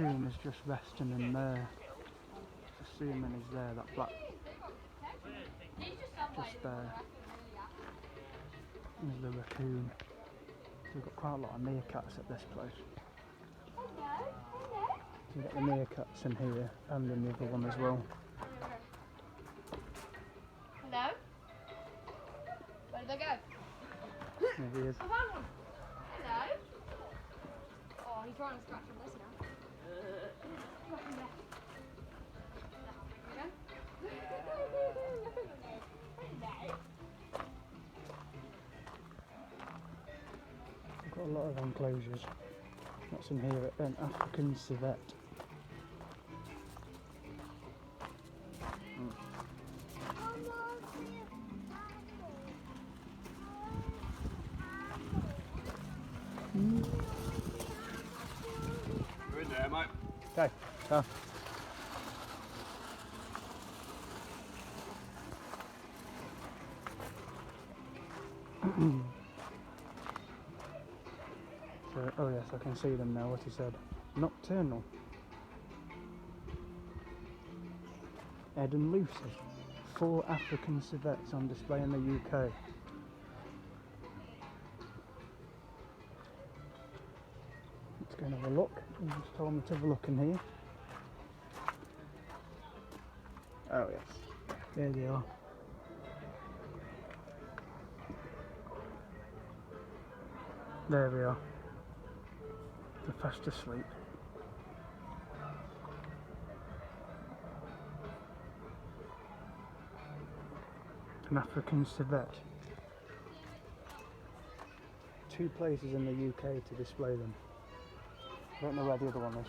raccoon is just resting in there. Assuming he's there, that black. Just there. There's the raccoon. We've got quite a lot of meerkats at this place. So we've got the meerkats in here and in the other one as well. Hello? Where did they go? There he is. I found one. Hello? Oh, he's trying to scratch on this now. We've got a lot of enclosures. What's in here? An African civet. You're in there, mate. Okay, so. So, oh yes, I can see them now, what he said. Nocturnal. Ed and Lucy. 4 African civets on display in the UK. Let's go and have a look. You just told me to have a look in here. Oh yes, there they are. There we are. They're fast asleep. An African civet. 2 places in the UK to display them. I don't know where the other one is.